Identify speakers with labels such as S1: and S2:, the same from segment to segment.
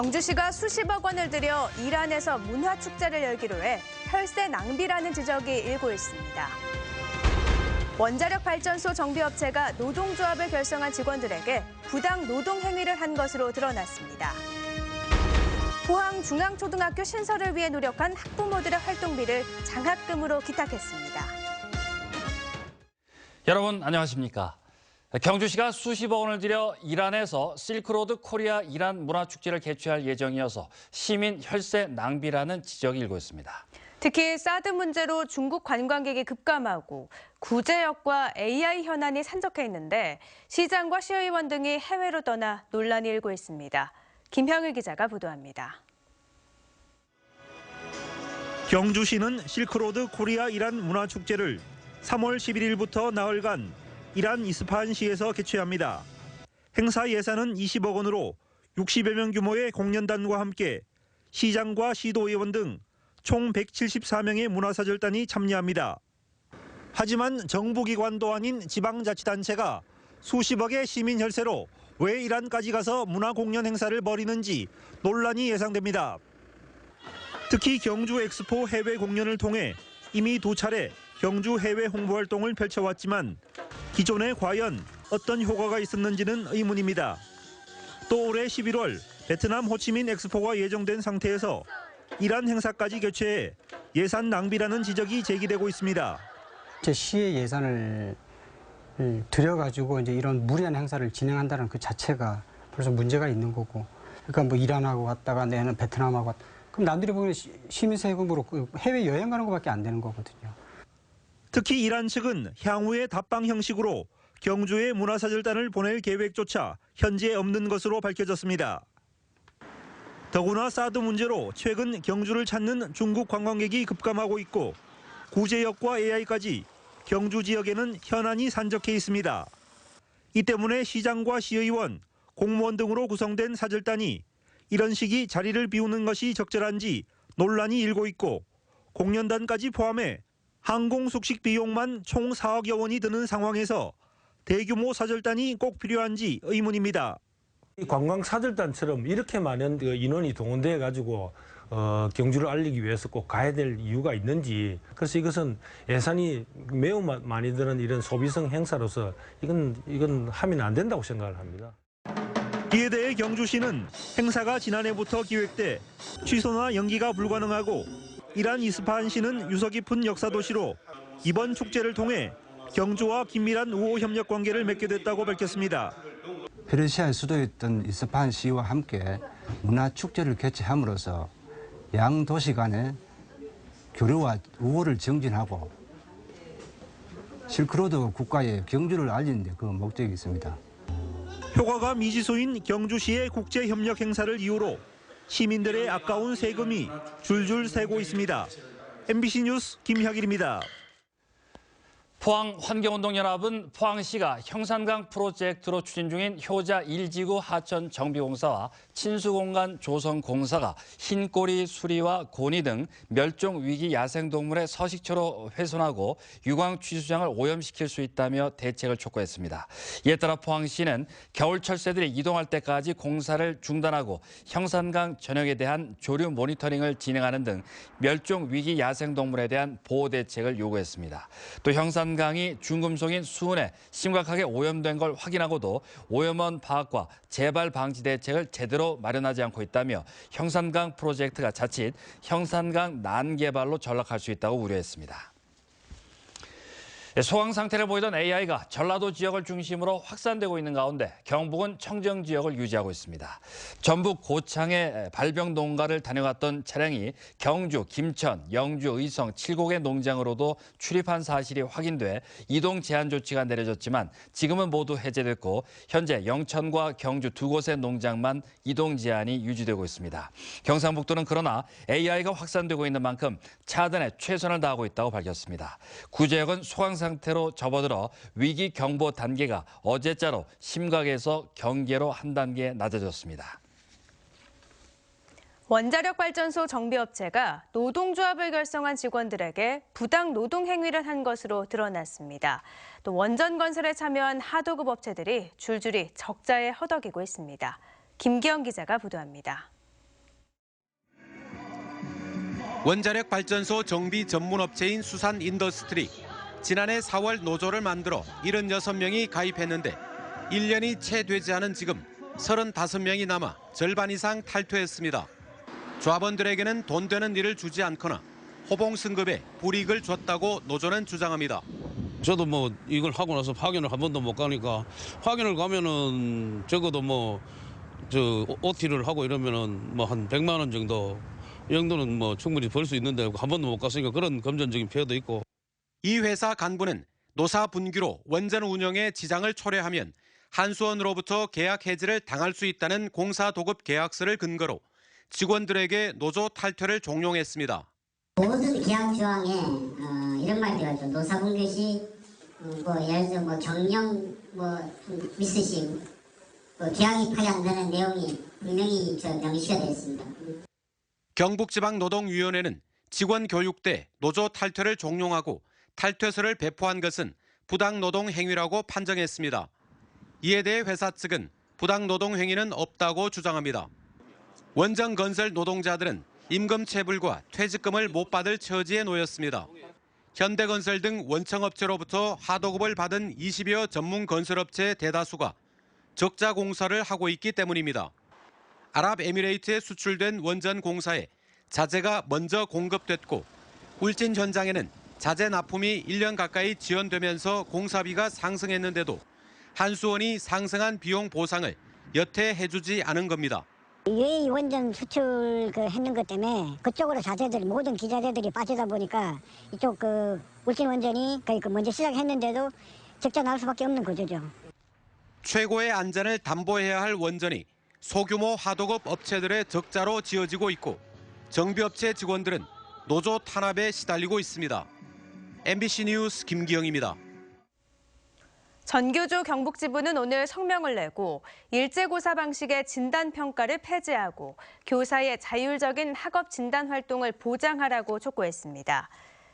S1: 경주시가 수십억 원을 들여 일안에서 문화축제를 열기로 해 혈세 낭비라는 지적이 일고 있습니다. 원자력 발전소 정비업체가 노동조합을 결성한 직원들에게 부당 노동 행위를 한 것으로 드러났습니다. 포항중앙초등학교 신설을 위해 노력한 학부모들의 활동비를 장학금으로 기탁했습니다.
S2: 여러분 안녕하십니까? 경주시가 수십억 원을 들여 일안에서 실크로드 코리아 일안 문화축제를 개최할 예정이어서 시민 혈세 낭비라는 지적이 일고 있습니다.
S1: 특히 사드 문제로 중국 관광객이 급감하고 구제역과 AI 현안이 산적해 있는데 시장과 시의원 등이 해외로 떠나 논란이 일고 있습니다. 김형일 기자가 보도합니다.
S3: 경주시는 실크로드 코리아 일안 문화축제를 3월 11일부터 나흘간 일안 이스파한시에서 개최합니다. 행사 예산은 20억 원으로 60여 명 규모의 공연단과 함께 시장과 시도의원 등 총 174명의 문화사절단이 참여합니다. 하지만 정부기관도 아닌 지방자치단체가 수십억의 시민 혈세로 왜 일안까지 가서 문화공연 행사를 벌이는지 논란이 예상됩니다. 특히 경주 엑스포 해외 공연을 통해 이미 2차례 경주 해외 홍보 활동을 펼쳐왔지만 기존에 과연 어떤 효과가 있었는지는 의문입니다. 또 올해 11월 베트남 호치민 엑스포가 예정된 상태에서 일안 행사까지 개최해 예산 낭비라는 지적이 제기되고 있습니다.
S4: 시의 예산을 들여가지고 이제 이런 무리한 행사를 진행한다는 그 자체가 벌써 문제가 있는 거고, 그러니까 뭐 이란하고 갔다가 내는 베트남하고 갔다. 그럼 남들이 보기엔 시민 세금으로 해외 여행 가는 것밖에 안 되는 거거든요.
S3: 특히 이란 측은 향후에 답방 형식으로 경주에 문화사절단을 보낼 계획조차 현재 없는 것으로 밝혀졌습니다. 더구나 사드 문제로 최근 경주를 찾는 중국 관광객이 급감하고 있고 구제역과 AI까지 경주 지역에는 현안이 산적해 있습니다. 이 때문에 시장과 시의원, 공무원 등으로 구성된 사절단이 이런 시기 자리를 비우는 것이 적절한지 논란이 일고 있고 공연단까지 포함해 항공 숙식 비용만 총 4억여 원이 드는 상황에서 대규모 사절단이 꼭 필요한지 의문입니다.
S5: 관광 사절단처럼 이렇게 많은 인원이 동원돼 가지고 경주를 알리기 위해서 꼭 가야 될 이유가 있는지, 그래서 이것은 예산이 매우 많이 드는 이런 소비성 행사로서 이건 하면 안 된다고 생각을 합니다.
S3: 이에 대해 경주시는 행사가 지난해부터 기획돼 취소나 연기가 불가능하고 일안 이스파한시는 유서 깊은 역사 도시로 이번 축제를 통해 경주와 긴밀한 우호 협력 관계를 맺게 됐다고 밝혔습니다.
S6: 페르시아의 수도였던 이스파한시와 함께 문화축제를 개최함으로써 양 도시 간의 교류와 우호를 증진하고 실크로드 국가의 경주를 알리는 데 그 목적이 있습니다.
S3: 효과가 미지수인 경주시의 국제협력 행사를 이유로 시민들의 아까운 세금이 줄줄 새고 있습니다. MBC 뉴스 김혁일입니다.
S2: 포항환경운동연합은 포항시가 형산강 프로젝트로 추진 중인 효자 1지구 하천 정비공사와 친수공간 조성공사가 흰꼬리 수리와 고니 등 멸종위기 야생동물의 서식처로 훼손하고 유광취수장을 오염시킬 수 있다며 대책을 촉구했습니다. 이에 따라 포항시는 겨울 철새들이 이동할 때까지 공사를 중단하고 형산강 전역에 대한 조류 모니터링을 진행하는 등 멸종위기 야생동물에 대한 보호 대책을 요구했습니다. 또 형산강이 중금속인 수은에 심각하게 오염된 걸 확인하고도 오염원 파악과 재발 방지 대책을 제대로 마련하지 않고 있다며 형산강 프로젝트가 자칫 형산강 난개발로 전락할 수 있다고 우려했습니다. 소강 상태를 보이던 AI가 전라도 지역을 중심으로 확산되고 있는 가운데 경북은 청정 지역을 유지하고 있습니다. 전북 고창의 발병 농가를 다녀갔던 차량이 경주, 김천, 영주, 의성 7곳의 농장으로도 출입한 사실이 확인돼 이동 제한 조치가 내려졌지만 지금은 모두 해제됐고 현재 영천과 경주 2곳의 농장만 이동 제한이 유지되고 있습니다. 경상북도는 그러나 AI가 확산되고 있는 만큼 차단에 최선을 다하고 있다고 밝혔습니다. 구제역은 소강 상태로 접어들어 위기 경보 단계가 어제자로 심각에서 경계로 한 단계 낮아졌습니다.
S1: 원자력 발전소 정비업체가 노동조합을 결성한 직원들에게 부당 노동 행위를 한 것으로 드러났습니다. 또 원전 건설에 참여한 하도급 업체들이 줄줄이 적자에 허덕이고 있습니다. 김기영 기자가 보도합니다.
S7: 원자력 발전소 정비 전문 업체인 수산 인더스트리. 지난해 4월 노조를 만들어 76명이 가입했는데 1년이 채 되지 않은 지금 35명이 남아 절반 이상 탈퇴했습니다. 조합원들에게는 돈 되는 일을 주지 않거나 호봉 승급에 불이익을 줬다고 노조는 주장합니다.
S8: 저도 뭐 이걸 하고 나서 확인을 한 번도 못 가니까 확인을 가면은 적어도 OT를 하고 이러면은 한 100만 원 정도 이 정도는 충분히 벌 수 있는데 한 번도 못 갔으니까 그런 금전적인 피해도 있고.
S7: 이 회사 간부는 노사 분규로 원전 운영에 지장을 초래하면 한수원으로부터 계약 해지를 당할 수 있다는 공사 도급 계약서를 근거로 직원들에게 노조 탈퇴를 종용했습니다.
S9: 모든 계약 조항에 이런 말들이 있죠. 노사 분규 시 예를 들어 경영 미스식 계약이 파기한다는 내용이 분명히 명시가 되어 있습니다.
S7: 경북지방노동위원회는 직원 교육 때 노조 탈퇴를 종용하고 탈퇴서를 배포한 것은 부당노동 행위라고 판정했습니다. 이에 대해 회사 측은 부당노동 행위는 없다고 주장합니다. 원전 건설 노동자들은 임금 체불과 퇴직금을 못 받을 처지에 놓였습니다. 현대건설 등 원청업체로부터 하도급을 받은 20여 전문 건설업체 대다수가 적자 공사를 하고 있기 때문입니다. 아랍에미레이트에 수출된 원전 공사에 자재가 먼저 공급됐고 울진 현장에는 자재 납품이 1년 가까이 지연되면서 공사비가 상승했는데도 한수원이 상승한 비용 보상을 여태 해주지 않은 겁니다.
S9: UAE 원전 수출 했는 것 때문에 그쪽으로 자재들이 모든 기자재들이 빠지다 보니까 이쪽 울진 원전이 먼저 시작했는데도 적자 날 수밖에 없는 구조죠.
S7: 최고의 안전을 담보해야 할 원전이 소규모 하도급 업체들의 적자로 지어지고 있고 정비업체 직원들은 노조 탄압에 시달리고 있습니다. MBC 뉴스 김기영입니다.
S1: 전교조 경북지부는 오늘 성명을 내고 일제고사 방식의 진단평가를 폐지하고 교사의 자율적인 학업 진단 활동을 보장하라고 촉구했습니다.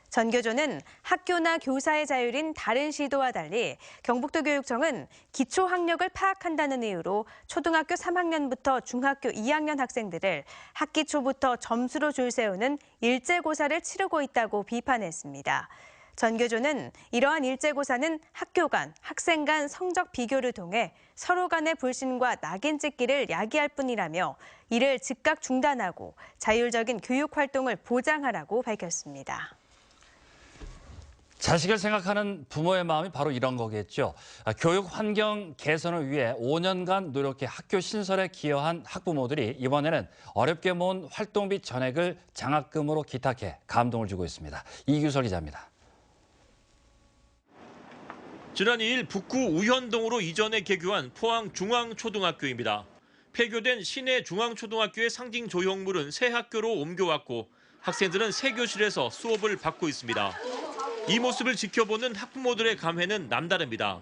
S1: 전교조는 학교나 교사의 자율인 다른 시도와 달리 경북도 교육청은 기초학력을 파악한다는 이유로 초등학교 3학년부터 중학교 2학년 학생들을 학기 초부터 점수로 줄 세우는 일제고사를 치르고 있다고 비판했습니다. 전교조는 이러한 일제고사는 학교 간, 학생 간 성적 비교를 통해 서로 간의 불신과 낙인 찍기를 야기할 뿐이라며 이를 즉각 중단하고 자율적인 교육 활동을 보장하라고 밝혔습니다.
S2: 자식을 생각하는 부모의 마음이 바로 이런 거겠죠. 교육 환경 개선을 위해 5년간 노력해 학교 신설에 기여한 학부모들이 이번에는 어렵게 모은 활동비 전액을 장학금으로 기탁해 감동을 주고 있습니다. 이규설 기자입니다.
S10: 지난 2일 북구 우현동으로 이전해 개교한 포항중앙초등학교입니다. 폐교된 시내 중앙초등학교의 상징 조형물은 새 학교로 옮겨왔고 학생들은 새 교실에서 수업을 받고 있습니다. 이 모습을 지켜보는 학부모들의 감회는 남다릅니다.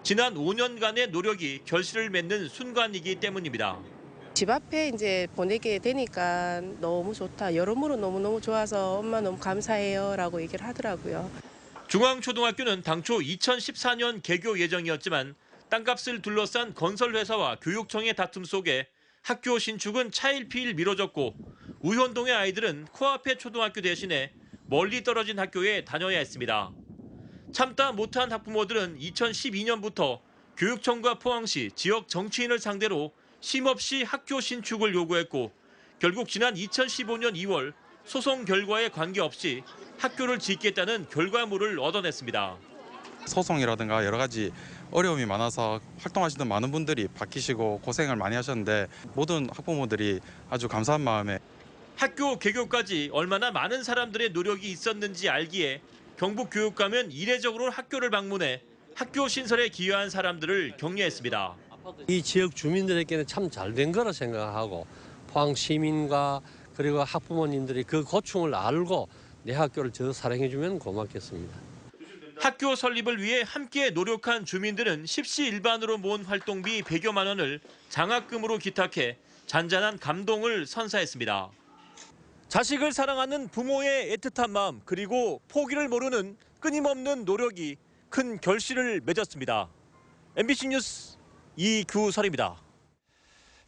S10: 지난 5년간의 노력이 결실을 맺는 순간이기 때문입니다.
S11: 집 앞에 이제 보내게 되니까 너무 좋다. 여러모로 너무너무 좋아서 엄마 너무 감사해요라고 얘기를 하더라고요.
S10: 중앙초등학교는 당초 2014년 개교 예정이었지만 땅값을 둘러싼 건설회사와 교육청의 다툼 속에 학교 신축은 차일피일 미뤄졌고 우현동의 아이들은 코앞의 초등학교 대신에 멀리 떨어진 학교에 다녀야 했습니다. 참다 못한 학부모들은 2012년부터 교육청과 포항시 지역 정치인을 상대로 쉼없이 학교 신축을 요구했고 결국 지난 2015년 2월 소송 결과에 관계없이 학교를 짓겠다는 결과물을 얻어냈습니다.
S12: 소송이라든가 여러 가지 어려움이 많아서 활동하시던 많은 분들이 바뀌시고 고생을 많이 하셨는데 모든 학부모들이 아주 감사한 마음에
S10: 학교 개교까지 얼마나 많은 사람들의 노력이 있었는지 알기에 경북교육감은 이례적으로 학교를 방문해 학교 신설에 기여한 사람들을 격려했습니다.
S13: 이 지역 주민들에게는 참 잘 된 거라 생각하고 포항 시민과 그리고 학부모님들이 그 고충을 알고 내 학교를 더 사랑해주면 고맙겠습니다.
S10: 학교 설립을 위해 함께 노력한 주민들은 십시일반으로 모은 활동비 100여만 원을 장학금으로 기탁해 잔잔한 감동을 선사했습니다. 자식을 사랑하는 부모의 애틋한 마음 그리고 포기를 모르는 끊임없는 노력이 큰 결실을 맺었습니다. MBC 뉴스 이규설입니다.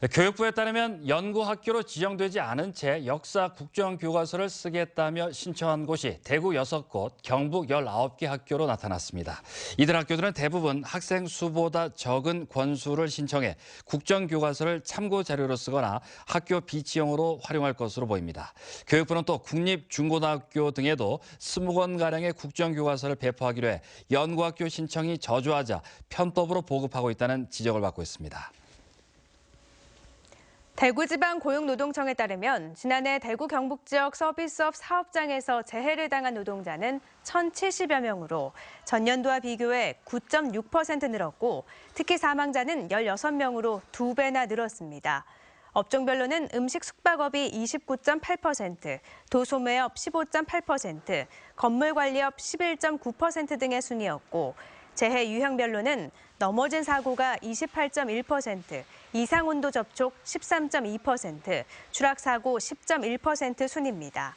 S2: 교육부에 따르면 연구학교로 지정되지 않은 채 역사 국정교과서를 쓰겠다며 신청한 곳이 대구 6곳, 경북 19개 학교로 나타났습니다. 이들 학교들은 대부분 학생 수보다 적은 권수를 신청해 국정교과서를 참고 자료로 쓰거나 학교 비치용으로 활용할 것으로 보입니다. 교육부는 또 국립중고등학교 등에도 20권가량의 국정교과서를 배포하기로 해 연구학교 신청이 저조하자 편법으로 보급하고 있다는 지적을 받고 있습니다.
S1: 대구지방고용노동청에 따르면 지난해 대구 경북 지역 서비스업 사업장에서 재해를 당한 노동자는 1,070여 명으로 전년도와 비교해 9.6% 늘었고 특히 사망자는 16명으로 2배나 늘었습니다. 업종별로는 음식 숙박업이 29.8%, 도소매업 15.8%, 건물관리업 11.9% 등의 순이었고 재해 유형별로는 넘어진 사고가 28.1%, 이상온도 접촉 13.2%, 추락사고 10.1% 순입니다.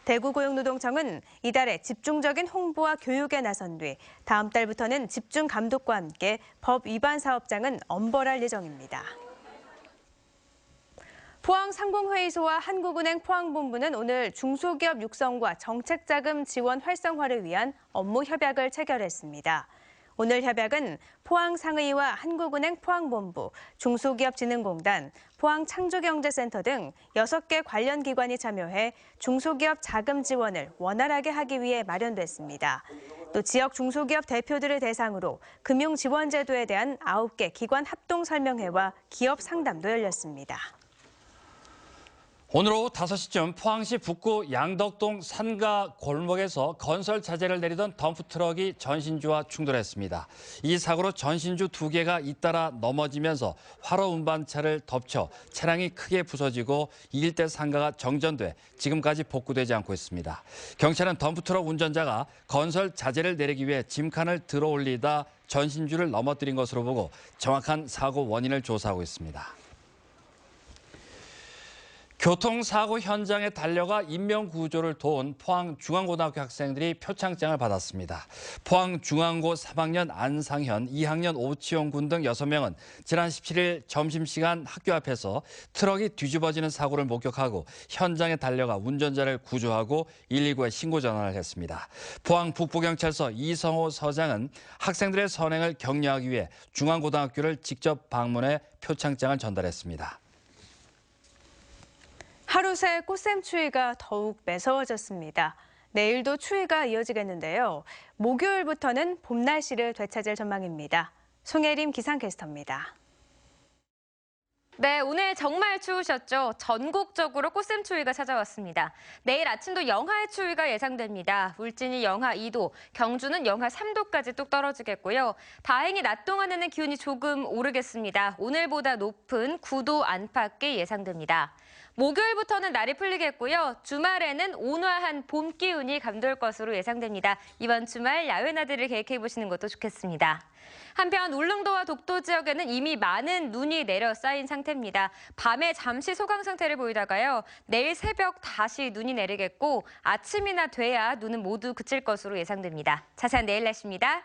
S1: 대구고용노동청은 이달에 집중적인 홍보와 교육에 나선 뒤 다음 달부터는 집중 감독과 함께 법 위반 사업장은 엄벌할 예정입니다. 포항상공회의소와 한국은행 포항본부는 오늘 중소기업 육성과 정책자금 지원 활성화를 위한 업무 협약을 체결했습니다. 오늘 협약은 포항상의와 한국은행 포항본부, 중소기업진흥공단, 포항창조경제센터 등 6개 관련 기관이 참여해 중소기업 자금 지원을 원활하게 하기 위해 마련됐습니다. 또 지역 중소기업 대표들을 대상으로 금융지원제도에 대한 9개 기관 합동 설명회와 기업 상담도 열렸습니다.
S2: 오늘 오후 5시쯤 포항시 북구 양덕동 산가 골목에서 건설 자재를 내리던 덤프트럭이 전신주와 충돌했습니다. 이 사고로 전신주 2개가 잇따라 넘어지면서 화로 운반차를 덮쳐 차량이 크게 부서지고 이 일대 상가가 정전돼 지금까지 복구되지 않고 있습니다. 경찰은 덤프트럭 운전자가 건설 자재를 내리기 위해 짐칸을 들어 올리다 전신주를 넘어뜨린 것으로 보고 정확한 사고 원인을 조사하고 있습니다. 교통사고 현장에 달려가 인명구조를 도운 포항중앙고등학교 학생들이 표창장을 받았습니다. 포항중앙고 3학년 안상현, 2학년 오치용 군 등 6명은 지난 17일 점심시간 학교 앞에서 트럭이 뒤집어지는 사고를 목격하고 현장에 달려가 운전자를 구조하고 119에 신고 전화를 했습니다. 포항 북부경찰서 이성호 서장은 학생들의 선행을 격려하기 위해 중앙고등학교를 직접 방문해 표창장을 전달했습니다.
S1: 하루 새 꽃샘추위가 더욱 매서워졌습니다. 내일도 추위가 이어지겠는데요. 목요일부터는 봄 날씨를 되찾을 전망입니다. 송혜림 기상캐스터입니다.
S14: 네, 오늘 정말 추우셨죠? 전국적으로 꽃샘추위가 찾아왔습니다. 내일 아침도 영하의 추위가 예상됩니다. 울진이 영하 2도, 경주는 영하 3도까지 뚝 떨어지겠고요. 다행히 낮 동안에는 기온이 조금 오르겠습니다. 오늘보다 높은 9도 안팎이 예상됩니다. 목요일부터는 날이 풀리겠고요. 주말에는 온화한 봄 기운이 감돌 것으로 예상됩니다. 이번 주말 야외 나들이를 계획해보시는 것도 좋겠습니다. 한편 울릉도와 독도 지역에는 이미 많은 눈이 내려 쌓인 상태입니다. 밤에 잠시 소강 상태를 보이다가요. 내일 새벽 다시 눈이 내리겠고 아침이나 돼야 눈은 모두 그칠 것으로 예상됩니다. 자세한 내일 날씨입니다.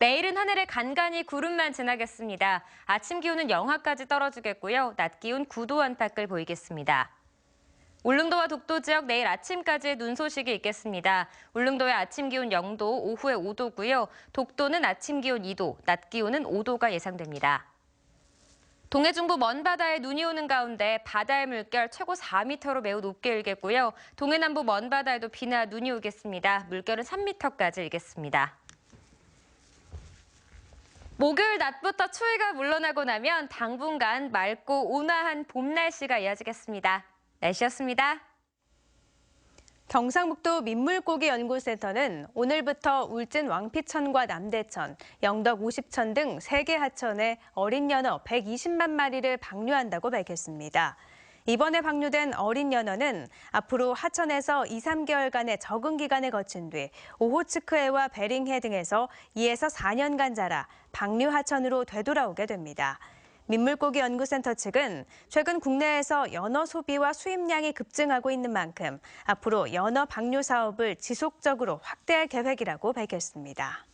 S14: 내일은 하늘에 간간히 구름만 지나겠습니다. 아침 기온은 영하까지 떨어지겠고요. 낮 기온 9도 안팎을 보이겠습니다. 울릉도와 독도 지역 내일 아침까지 눈 소식이 있겠습니다. 울릉도의 아침 기온 0도, 오후에 5도고요. 독도는 아침 기온 2도, 낮 기온은 5도가 예상됩니다. 동해 중부 먼 바다에 눈이 오는 가운데 바다의 물결 최고 4m로 매우 높게 일겠고요. 동해 남부 먼 바다에도 비나 눈이 오겠습니다. 물결은 3m까지 일겠습니다. 목요일 낮부터 추위가 물러나고 나면 당분간 맑고 온화한 봄 날씨가 이어지겠습니다. 날씨였습니다.
S1: 경상북도 민물고기연구센터는 오늘부터 울진 왕피천과 남대천, 영덕 50천 등 3개 하천에 어린 연어 120만 마리를 방류한다고 밝혔습니다. 이번에 방류된 어린 연어는 앞으로 하천에서 2, 3개월간의 적응 기간을 거친 뒤 오호츠크해와 베링해 등에서 2에서 4년간 자라 방류 하천으로 되돌아오게 됩니다. 민물고기연구센터 측은 최근 국내에서 연어 소비와 수입량이 급증하고 있는 만큼 앞으로 연어 방류 사업을 지속적으로 확대할 계획이라고 밝혔습니다.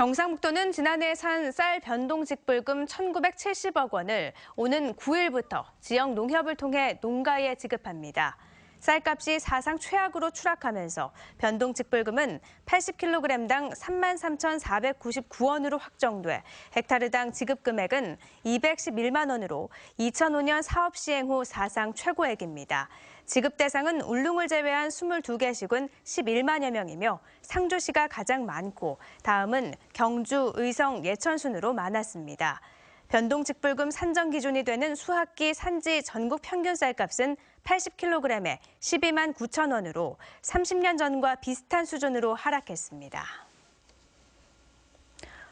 S1: 경상북도는 지난해 산 쌀 변동직불금 1,970억 원을 오는 9일부터 지역 농협을 통해 농가에 지급합니다. 쌀값이 사상 최악으로 추락하면서 변동직불금은 80kg당 33,499원으로 확정돼 헥타르당 지급 금액은 211만 원으로 2005년 사업 시행 후 사상 최고액입니다. 지급 대상은 울릉을 제외한 22개 시군 11만여 명이며 상주시가 가장 많고 다음은 경주, 의성, 예천 순으로 많았습니다. 변동직불금 산정 기준이 되는 수학기 산지 전국 평균 쌀값은 80kg에 12만 9천 원으로 30년 전과 비슷한 수준으로 하락했습니다.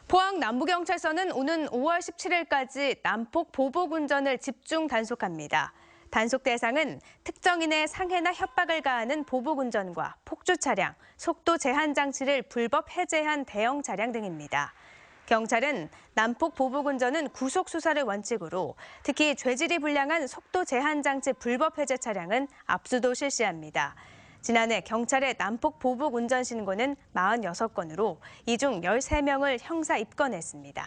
S1: 포항 남부경찰서는 오는 5월 17일까지 난폭 보복 운전을 집중 단속합니다. 단속 대상은 특정인의 상해나 협박을 가하는 보복 운전과 폭주 차량, 속도 제한 장치를 불법 해제한 대형 차량 등입니다. 경찰은 난폭 보복 운전은 구속 수사를 원칙으로 특히 죄질이 불량한 속도 제한 장치 불법 해제 차량은 압수도 실시합니다. 지난해 경찰의 난폭 보복 운전 신고는 46건으로 이 중 13명을 형사 입건했습니다.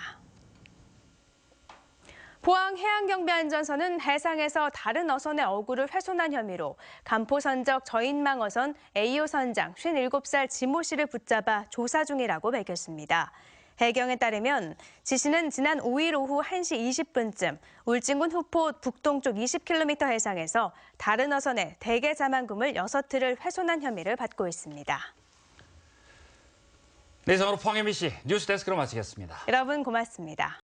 S1: 포항 해양경비안전서는 해상에서 다른 어선의 어구를 훼손한 혐의로 간포선적 저인망 어선 A호 선장 57살 지모 씨를 붙잡아 조사 중이라고 밝혔습니다. 해경에 따르면 지 씨는 지난 5일 오후 1시 20분쯤 울진군 후포 북동쪽 20km 해상에서 다른 어선의 대게 자만금을 6틀을 훼손한 혐의를 받고 있습니다.
S2: 네, 이상으로 포항 MBC 뉴스데스크로 마치겠습니다.
S1: 여러분 고맙습니다.